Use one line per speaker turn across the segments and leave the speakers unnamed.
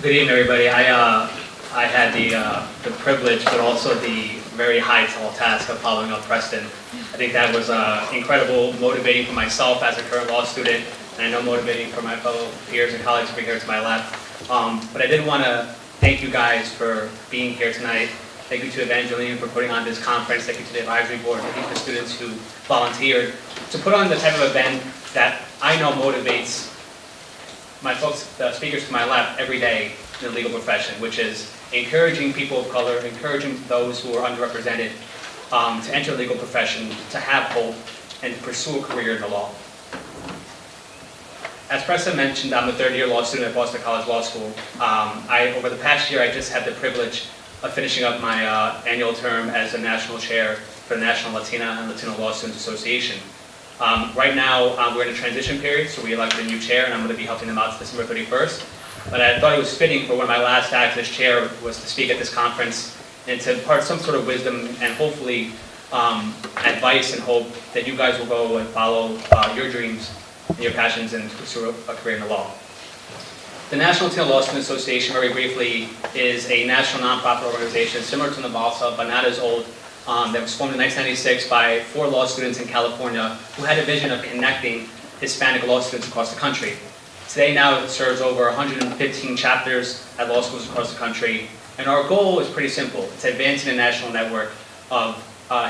Good evening, everybody. I had the privilege, but also the very high, tall task of following up Preston. I think that was incredible, motivating for myself as a current law student, and I know motivating for my fellow peers and colleagues over here to my left. But I did want to thank you guys for being here tonight. Thank you to Evangeline for putting on this conference. Thank you to the advisory board. Thank you to the students who volunteered to put on the type of event that I know motivates my folks, the speakers to my left, every day in the legal profession, which is encouraging people of color, encouraging those who are underrepresented to enter the legal profession, to have hope, and to pursue a career in the law. As Preston mentioned, I'm a third-year law student at Boston College Law School. Over the past year, I just had the privilege of finishing up my annual term as a national chair for the National Latina and Latino Law Students Association. Right now, we're in a transition period, so we elected a new chair, and I'm going to be helping them out December 31st. But I thought it was fitting for one of my last acts as chair was to speak at this conference and to impart some sort of wisdom and hopefully advice and hope that you guys will go and follow your dreams and your passions and pursue a career in the law. The National Latino Law Student Association, very briefly, is a national nonprofit organization similar to NAVALSA, but not as old. That was formed in 1996 by 4 law students in California who had a vision of connecting Hispanic law students across the country. Today now it serves over 115 chapters at law schools across the country, and our goal is pretty simple. It's advancing a national network of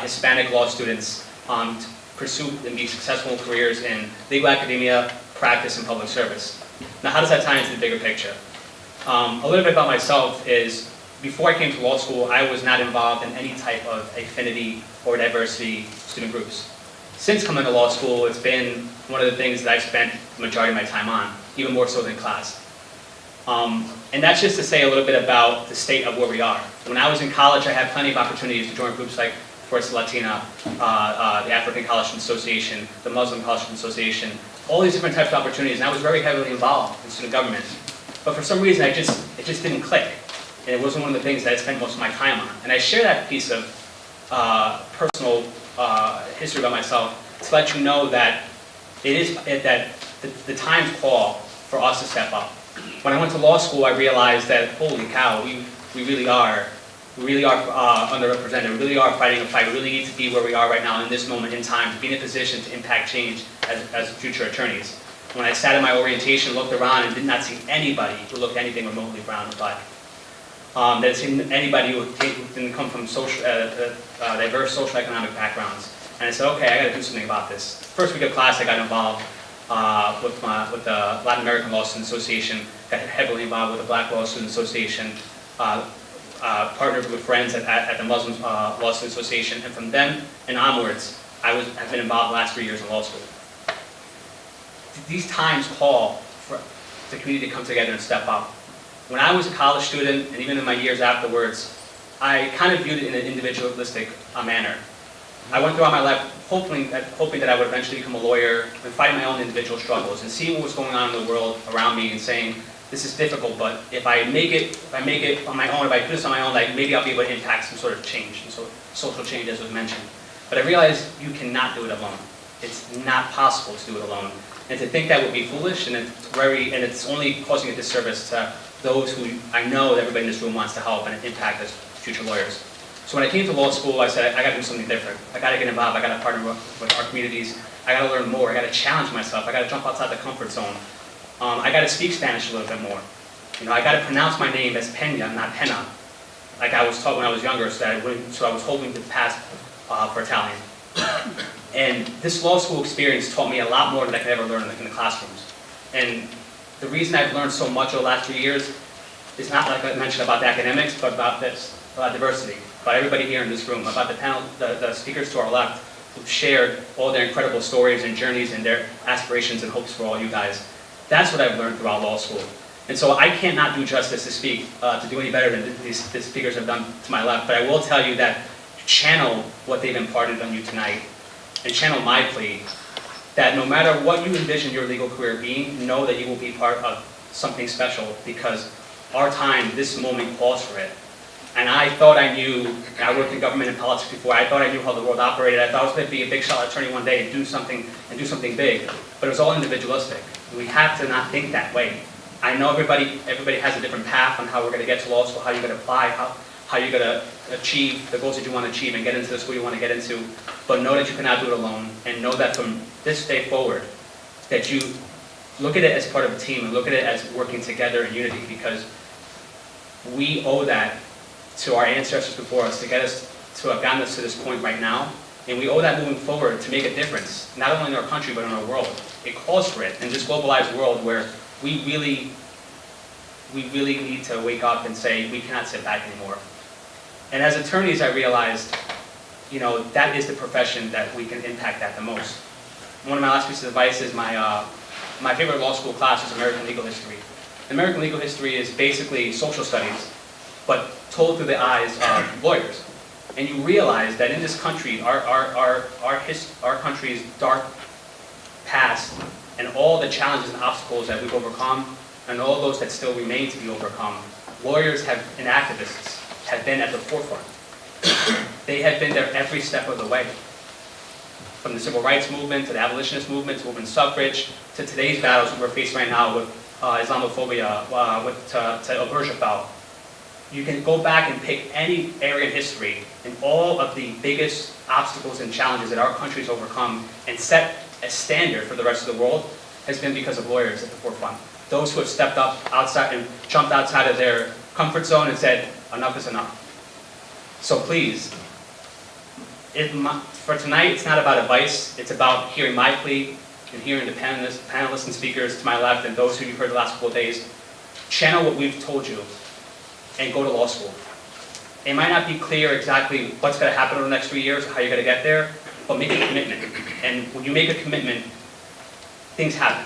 Hispanic law students to pursue and be successful careers in legal academia, practice, and public service. Now, how does that tie into the bigger picture? A little bit about myself is, before I came to law school, I was not involved in any type of affinity or diversity student groups. Since coming to law school, it's been one of the things that I've spent the majority of my time on, even more so than class. And that's just to say a little bit about the state of where we are. When I was in college, I had plenty of opportunities to join groups like Forza Latina, the African College Student Association, the Muslim College Student Association, all these different types of opportunities, and I was very heavily involved in student government. But for some reason, it just didn't click. And it wasn't one of the things that I spent most of my time on. And I share that piece of personal history about myself to let you know that the times call for us to step up. When I went to law school, I realized that, holy cow, we really are underrepresented. We really are fighting a fight. We really need to be where we are right now in this moment in time to be in a position to impact change as future attorneys. When I sat in my orientation, looked around, and did not see anybody who looked anything remotely brown or black. That seen anybody who didn't come from diverse social economic backgrounds. And I said, okay, I got to do something about this. First week of class, I got involved with the Latin American Law Student Association, got heavily involved with the Black Law Student Association, partnered with friends at the Muslim Law Student Association, and from then and onwards, I've been involved the last 3 years in law school. These times call for the community to come together and step up. When I was a college student, and even in my years afterwards, I kind of viewed it in an individualistic manner. I went throughout my life hoping that I would eventually become a lawyer and fight my own individual struggles and see what was going on in the world around me and saying, this is difficult, but if I make it on my own, if I do this on my own, like maybe I'll be able to impact some sort of change, some sort of social change as was mentioned. But I realized you cannot do it alone. It's not possible to do it alone. And to think that would be foolish, and it's only causing a disservice to those who I know that everybody in this room wants to help and impact as future lawyers. So when I came to law school, I said, I got to do something different. I got to get involved. I got to partner with our communities. I got to learn more. I got to challenge myself. I got to jump outside the comfort zone. I got to speak Spanish a little bit more. I got to pronounce my name as Pena, not Pena, like I was taught when I was younger. So I was hoping to pass for Italian. And this law school experience taught me a lot more than I could ever learn in the classrooms. And the reason I've learned so much over the last 3 years is not like I mentioned about the academics, but about this, about diversity, about everybody here in this room, about the panel, the speakers to our left, who've shared all their incredible stories and journeys and their aspirations and hopes for all you guys. That's what I've learned throughout law school. And so I cannot do justice to speak, to do any better than these speakers have done to my left, but I will tell you that channel what they've imparted on you tonight, and channel my plea, that no matter what you envision your legal career being, know that you will be part of something special, because our time, this moment calls for it. And I thought I knew, and I worked in government and politics before, I thought I knew how the world operated. I thought I was going to be a big shot attorney one day and do something big. But it was all individualistic. We have to not think that way. I know everybody has a different path on how we're going to get to law school, how you're going to apply, how you're going to achieve the goals that you want to achieve and get into the school you want to get into. But know that you cannot do it alone, and know that from this day forward, that you look at it as part of a team and look at it as working together in unity, because we owe that to our ancestors before us to get us to have gotten us to this point right now. And we owe that moving forward to make a difference, not only in our country, but in our world. It calls for it in this globalized world where we really need to wake up and say, we cannot sit back anymore. And as attorneys, I realized, that is the profession that we can impact that the most. One of my last pieces of advice is my favorite law school class is American Legal History. American Legal History is basically social studies, but told through the eyes of lawyers. And you realize that in this country, our country's dark past and all the challenges and obstacles that we've overcome and all those that still remain to be overcome, lawyers and activists have been at the forefront. They have been there every step of the way. From the civil rights movement to the abolitionist movement to women's suffrage to today's battles we're facing right now with Islamophobia, to Obergefell. You can go back and pick any area in history and all of the biggest obstacles and challenges that our country's overcome and set a standard for the rest of the world has been because of lawyers at the forefront. Those who have stepped up outside and jumped outside of their comfort zone and said, enough is enough. So please, for tonight, it's not about advice. It's about hearing my plea and hearing the panelists and speakers to my left and those who you've heard the last couple of days. Channel what we've told you and go to law school. It might not be clear exactly what's going to happen over the next 3 years, how you're going to get there, but make a commitment. And when you make a commitment, things happen.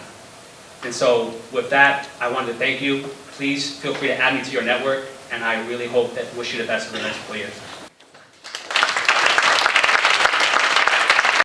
And so with that, I wanted to thank you. Please feel free to add me to your network, and I really hope that wish you the best for the next couple of years.